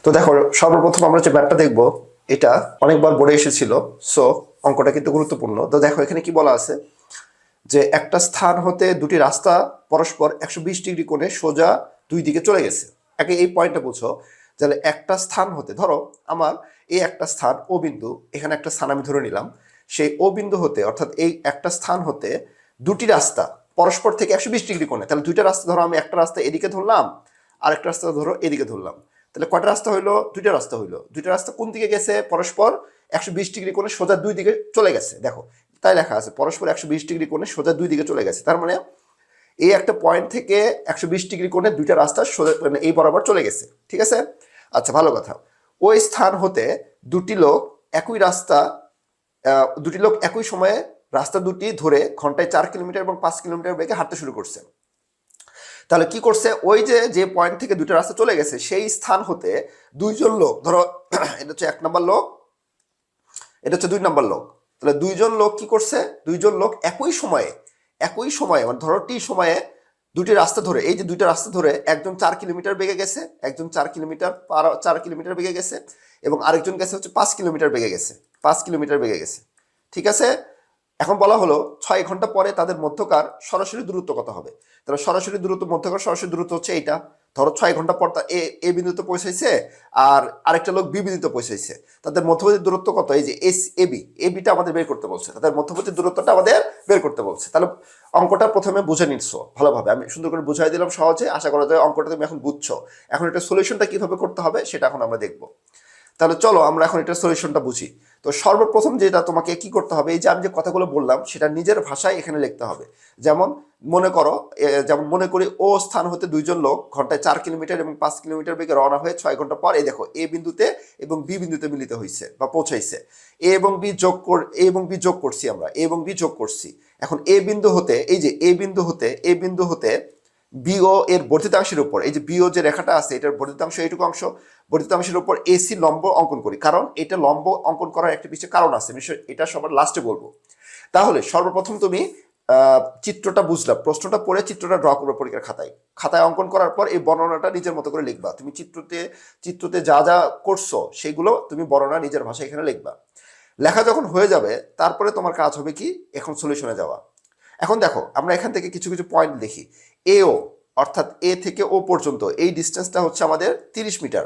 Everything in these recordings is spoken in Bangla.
তো দেখো, সর্বপ্রথম আমরা যে ম্যাপটা দেখব এটা অনেকবার বোর্ডে এসেছিল। সো অঙ্কটা কিন্তু গুরুত্বপূর্ণ। তো দেখো এখানে কি বলা আছে যে একটা স্থান হতে দুটি রাস্তা পরস্পর 120 ডিগ্রি কোণে সোজা দুই দিকে চলে গেছে। আগে এই পয়েন্টটা বুঝো। তাহলে একটা স্থান হতে, ধরো আমার এই একটা স্থান ও বিন্দু, এখানে একটা স্থান আমি ধরে নিলাম, সেই ও বিন্দু হতে অর্থাৎ এই একটা স্থান হতে দুটি রাস্তা পরস্পর থেকে 120 ডিগ্রি কোণে, তাহলে দুইটা রাস্তা ধরো, আমি একটা রাস্তা এদিকে ধরলাম আর একটা রাস্তা ধরো এদিকে ধরলাম, তাহলে কয়টা রাস্তা হইলো? দুইটা রাস্তা হইলো। দুইটা রাস্তা কোন দিকে গেছে? পরস্পর 120 ডিগ্রি কোণে সোজা দুই দিকে চলে গেছে। দেখো তাই লেখা আছে, পরস্পর 120 ডিগ্রি কোণে সোজা দুই দিকে চলে গেছে। তার মানে এই একটা পয়েন্ট থেকে 120 ডিগ্রি কোণে দুইটা রাস্তা সোজা মানে এই বরাবর চলে গেছে। ঠিক আছে, আচ্ছা ভালো কথা। ওই স্থান হতে দুটি লোক একই রাস্তা দুটি লোক একই সময়ে রাস্তা দুটি ধরে ঘন্টায় 4 কিলোমিটার এবং 5 কিলোমিটার বেগে হাঁটতে শুরু করছে। তাহলে কি করছে? ওই যে যে পয়েন্ট থেকে দুটো রাস্তা চলে গেছে সেই স্থান হতে দুইজন লোক, ধরো এটা হচ্ছে 1 নম্বর লোক, এটা হচ্ছে 2 নম্বর লোক। তাহলে দুইজন লোক কি করছে? দুইজন লোক একই সময়ে মানে ধরো টি সময়ে দুটি রাস্তা ধরে, এই যে দুইটা রাস্তা ধরে একজন 4 কিলোমিটার বেগে গেছে, একজন 4 কিলোমিটার বেগে গেছে এবং আরেকজন গেছে হচ্ছে 5 কিলোমিটার বেগে গেছে, 5 কিলোমিটার বেগে গেছে। ঠিক আছে, এখন বলা হলো 6 ঘন্টা পরে তাদের মধ্যকার সরাসরি দূরত্ব কত হবে? তাহলে সরাসরি দূরত্ব, মধ্যকার সরাসরি দূরত্ব হচ্ছে এইটা। ধরো 6 ঘন্টা পর এ বিন্দুতে পৌঁছাইছে আর আরেকটা লোক বি বিন্দুতে পৌঁছাইছে, তাদের মধ্যবর্তী দূরত্ব কত? এই যে এবি টা আমাদের বের করতে বলছে, তাদের মধ্যবর্তী দূরত্বটা আমাদের বের করতে বলছে। তাহলে অঙ্কটা প্রথমে বুঝে নিচ্ছ ভালোভাবে, আমি সুন্দর করে বুঝাই দিলাম সহজে, আশা করা যায় অঙ্কটা তুমি এখন বুঝছো। এখন এটা সলিউশনটা কিভাবে করতে হবে সেটা এখন আমরা দেখবো। তাহলে চলো আমরা এখন এটা সলিউশনটা বুঝি। তো সর্বপ্রথম যেটা তোমাকে কি করতে হবে, এই যে আমি যে কথাগুলো বললাম সেটা নিজের ভাষায় এখানে লিখতে হবে। যেমন মনে করি ও স্থান হতে দুইজন লোক ঘন্টায় 4 কিলোমিটার এবং 5 কিলোমিটার বেগে রওনা হয়ে 6 ঘন্টা পর এই দেখো এ বিন্দুতে এবং বি বিন্দুতে মিলিত হয়েছে বা পৌঁছাইছে। এ এবং বি যোগ করছি আমরা, এ এবং বি যোগ করছি। এখন এ বিন্দু হতে, এই যে এ বিন্দু হতে বিও এর বর্ধিতাংশের উপর, এই যে বিও যে রেখাটা আছে এটার বর্ধিতাংশ এইটুকু অংশ, বর্ধিতাংশের উপর এসি লম্ব অঙ্কন করি, কারণ এটা লম্ব অঙ্কন করার একটা পিছনে কারণ আছে, এটা সবার লাস্টে বলবো। তাহলে সর্বপ্রথম তুমি চিত্রটা বুঝলা, প্রশ্নটা পড়ে চিত্রটা ড্র করবে পরীক্ষার খাতায় অঙ্কন করার পর এই বর্ণনাটা নিজের মতো করে লিখবা। তুমি চিত্রতে যা যা করছো সেগুলো তুমি বর্ণনা নিজের ভাষায় এখানে লিখবা। লেখা যখন হয়ে যাবে তারপরে তোমার কাজ হবে কি, এখন সলিউশনে যাওয়া। এখন দেখো আমরা এখান থেকে কিছু কিছু পয়েন্ট দেখি। এও অর্থাৎ এ থেকে ও পর্যন্ত এই ডিস্টেন্সটা হচ্ছে আমাদের 30 মিটার।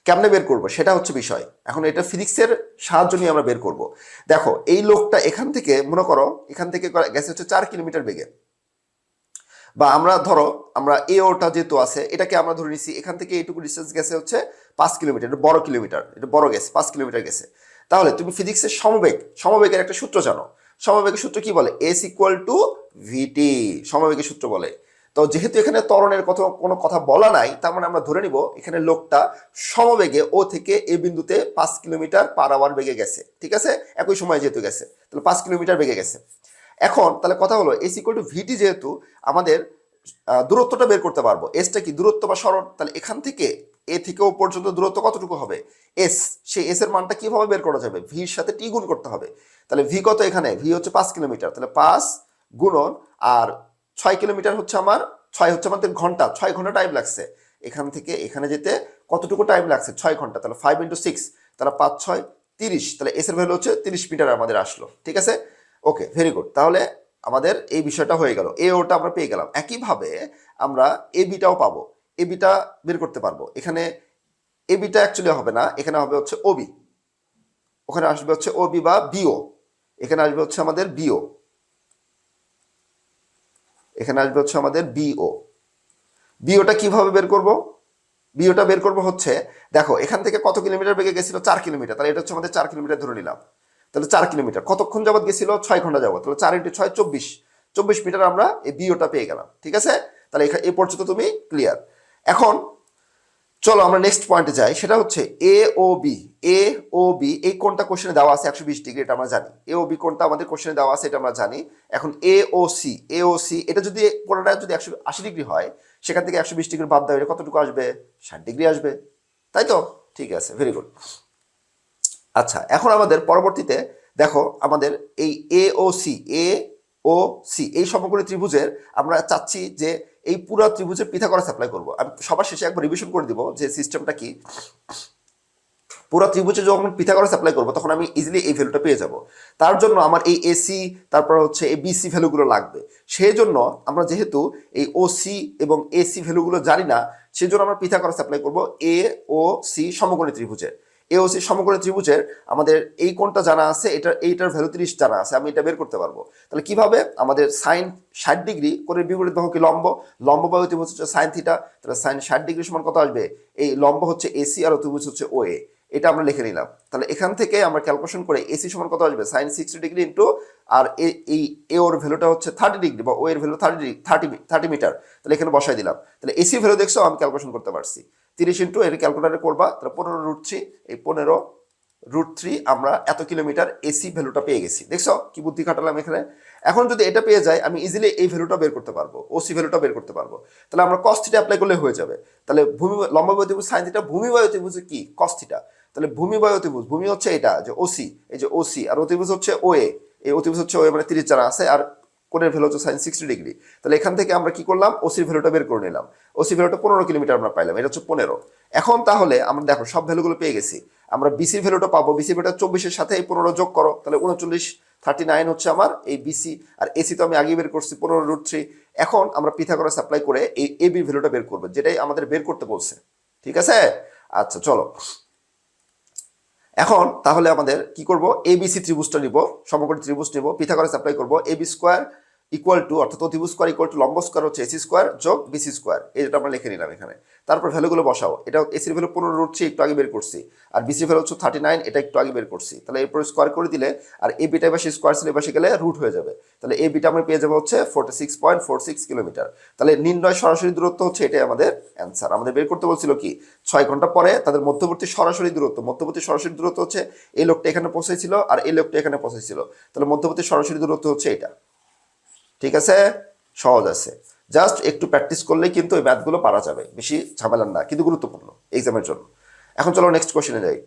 কেমনে বের করবো সেটা হচ্ছে বিষয়। এখন এটা ফিজিক্সের সাহায্য নিয়ে আমরা বের করব। দেখো এই লোকটা এখান থেকে মনে করো এখান থেকে গেছে হচ্ছে 4 কিলোমিটার বেগে, বা আমরা এ ওটা যেহেতু আছে এটাকে আমরা ধরে নিচ্ছি এখান থেকে এইটুকু ডিস্টেন্স গেছে হচ্ছে 5 কিলোমিটার, এটা বড় কিলোমিটার, এটা বড় গেছে 5 কিলোমিটার গেছে। তাহলে তুমি ফিজিক্সের সমবেগের একটা সূত্র জানো। সমবেগের সূত্র কি বলে? এস ইকুয়াল টু ভিটি, সমবেগের সূত্র বলে। তো যেহেতু এখানে ত্বরণের কোনো কথা বলা নাই, তার মানে আমরা ধরে নিব এখানে লোকটা সমবেগে ও থেকে এ বিন্দুতে 5 কিলোমিটার/আওয়ার বেগে গেছে। ঠিক আছে, একই সময় যেহেতু গেছে তাহলে 5 কিলোমিটার বেগে গেছে। এখন তাহলে কথা হলো এস ইকুয়াল টু ভিটি, যেহেতু আমাদের দূরত্বটা বের করতে পারবো। এসটা কি? দূরত্ব বা সরণ। তাহলে এখান থেকে এ থেকে ও পর্যন্ত দূরত্ব কতটুকু হবে? এস। সেই এস এর মানটা কিভাবে বের করা যাবে? ভির সাথে টি গুণ করতে হবে। তাহলে ভি কত? এখানে ভি হচ্ছে 5 কিলোমিটার, তাহলে 5 গুণন আর 6 কিলোমিটার হচ্ছে আমার 6 হচ্ছে আমাদের ঘন্টা, 6 ঘন্টা টাইম লাগছে এখান থেকে এখানে যেতে। কতটুকু টাইম লাগছে? 6 ঘন্টা। তাহলে 5 × 6, তাহলে 5 × 6 = 30। তাহলে এস এর ভ্যালু হচ্ছে 30 মিটার আমাদের আসলো। ঠিক আছে, ওকে, ভেরি গুড। তাহলে আমাদের এই বিষয়টা হয়ে গেল, এ ওটা আমরা পেয়ে গেলাম। একইভাবে আমরা এ বিটাও পাবো, এ বিটা বের করতে পারবো। এখানে এ বিটা অ্যাকচুয়ালি হবে না, এখানে হবে হচ্ছে ওবি, ওখানে আসবে হচ্ছে ওবি বা বিও, এখানে আসবে হচ্ছে আমাদের বিও, এখানে আসবে হচ্ছে আমাদের বিও। বিওটা কিভাবে বের করব? বিওটা বের করব হচ্ছে, দেখো এখান থেকে কত কিলোমিটার বেগে গেছিল? 4 কিলোমিটার, তাহলে এটা হচ্ছে আমাদের 4 কিলোমিটার ধরে নিলাম। তাহলে 4 কিলোমিটার কতক্ষণ যাবত গেছিল? 6 ঘন্টা যাবত। তাহলে 4 × 6 = 24 মিটার আমরা এই বিওটা পেয়ে গেলাম। ঠিক আছে, তাহলে এ পর্যন্ত তুমি ক্লিয়ার। এখন চলো আমরা নেক্সট পয়েন্টে যাই, সেটা হচ্ছে এ ও বি। এ ও বি এই কোণটা কোশ্চেনে দেওয়া আছে 120 ডিগ্রি, এটা আমরা জানি। এ ও বি কোণটা আমাদের কোশ্চেনে দেওয়া আছে, এটা আমরা জানি। এখন এ ও সি এটা যদি কোণটা যদি 180 ডিগ্রি হয়, সেখান থেকে 120 ডিগ্রি বাদ দেওয়া, এটা কতটুকু আসবে? 60 ডিগ্রি আসবে, তাই তো? ঠিক আছে, ভেরি গুড। আচ্ছা, এখন আমাদের পরবর্তীতে দেখো আমাদের এই এ ও সি এই সমকোণী ত্রিভুজের আমরা চাচ্ছি যে এই পুরো ত্রিভুজের পিথাগোরাস অ্যাপ্লাই করব। আমি সবার শেষে একবার রিভিশন করে দিব যে সিস্টেমটা কি। পুরো ত্রিভুজে যখন পিথাগোরাস অ্যাপ্লাই করবো তখন আমি ইজিলি এই ভ্যালুটা পেয়ে যাব। তার জন্য আমার এই এসি তারপর হচ্ছে এই বিসি ভ্যালুগুলো লাগবে। সেই জন্য আমরা যেহেতু এই ওসি এবং এসি ভ্যালুগুলো জানি না, সেই জন্য আমরা পিথাগোরাস অ্যাপ্লাই করবো এ ও সি সমকোণী ত্রিভুজের। এ ও সি সমকোণী ত্রিভুজের আমাদের এই কোণটা জানা আছে, এইটার ভ্যালু 30 জানা আছে, আমি এটা বের করতে পারবো। তাহলে কিভাবে? আমাদের সাইন 60 ডিগ্রি কোণের বিপরীত বাহু কি লম্ব, লম্ব বাহু ত্রিভুজ হচ্ছে সাইন থিটা, তাহলে সাইন 60 ডিগ্রি সমান কত আসবে? এই লম্ব হচ্ছে এসি আর ত্রিভুজ হচ্ছে ও এ, এটা আমরা লিখে নিলাম। তাহলে এখান থেকে আমরা ক্যালকুলেশন করে এসি সমান কত আসবে? সাইন 60 ডিগ্রি ইন্টু আর এই এ ওর ভ্যালুটা হচ্ছে 30 ডিগ্রি বা ও এর ভ্যালু 30 মিটার, তাহলে এখানে বসাই দিলাম। তাহলে এসি ভ্যালু দেখছো আমি ক্যালকুলেশন করতে পারছি 30 ইন্টু এর ক্যালকুলেটারে করবা, তাহলে 15√3, এই 15√3 আমরা এত কিলোমিটার এসি ভ্যালুটা পেয়ে গেছি। দেখছো কি বুদ্ধি খাটালাম এখানে। এখন যদি এটা পেয়ে যায় আমি ইজিলি এই ভ্যালুটা বের করতে পারবো, ওসি ভ্যালুটা বের করতে পারবো। তাহলে আমরা cos থিটা অ্যাপ্লাই করলে হয়ে যাবে। তাহলে লম্ব বাহু ত্রিভুজ সাইন থিটা, ভূমি বাহু ত্রিভুজ কি? cos theta. তাহলে ভূমি বাহু ত্রিভুজ, ভূমি হচ্ছে এটা যে ওসি, এই যে ওসি, আর অতিভুজ হচ্ছে ও এ, এই অতিভুজ হচ্ছে ও এ মানে 30 জানা আছে, আর কোণের ভ্যালু হচ্ছে সাইন 60 ডিগ্রি। তাহলে এখান থেকে আমরা কি করলাম? ওসির ভ্যালুটা বের করে নিলাম। ওসি ভ্যালুটা 15 কিলোমিটার আমরা পাইলাম, এটা হচ্ছে 15। এখন তাহলে আমরা দেখো সব ভ্যালুগুলো পেয়ে গেছি। আমরা বিসির ভ্যালুটা পাবো, বিসির ভ্যালুটা 24-এর সাথে এই 15 যোগ করো, তাহলে 39 হচ্ছে আমার এই বিসি। আর এসি তো আমি আগে বের করছি 15√3। এখন আমরা পিথাগোরাস অ্যাপ্লাই করে এই এবি ভ্যালুটা বের করবো, যেটাই আমাদের বের করতে বলছে। ঠিক আছে? আচ্ছা চলো এখন তাহলে আমাদের কি করব? এবিসি ত্রিভুজটা নিব, সমকোণী ত্রিভুজ নিব, পিথাগোরাস অ্যাপ্লাই করব। এবি স্কোয়ার ইকুয়াল টু, অর্থাৎ অতিভুজ স্কোয়ার ইকুয়াল টু লম্ব স্কোয়ার হচ্ছে এসি স্কোয়ার যোগ বিসি স্কোয়ার, এটা আমরা লিখে নিলাম এখানে। তারপর ভ্যালুগুলো বসাও। এটা এসির ভ্যালু 15√3 একটু আগে বের করছি, আর বিসির ভ্যালু হচ্ছে 39, এটা একটু আগে বের করছি। তাহলে এরপর স্কোয়ার করে দিলে, আর এ বিটা এবার স্কোয়ার ছিল এবার গেলে রুট হয়ে যাবে। তাহলে এ বিটা আমরা পেয়ে যাবো হচ্ছে 46.46 কিলোমিটার। তাহলে নির্ণয় সরাসরি দূরত্ব হচ্ছে এটাই আমাদের অ্যান্সার। আমাদের বের করতে বলছিল কি 6 ঘন্টা পরে তাদের মধ্যবর্তী সরাসরি দূরত্ব হচ্ছে এই লোকটা এখানে পৌঁছেছিল আর এই লোকটা এখানে পৌঁছেছিল, তাহলে মধ্যবর্তী সরাসরি দূরত্ব হচ্ছে এটা। ঠিক আছে? সহজ আছে, জাস্ট একটু প্র্যাকটিস করলেই কিন্তু এই ম্যাথগুলো পারা যাবে, বেশি ঝামেলার না, কিন্তু গুরুত্বপূর্ণ এক্সামের জন্য। এখন চলো নেক্সট কোশ্চেনে যাই।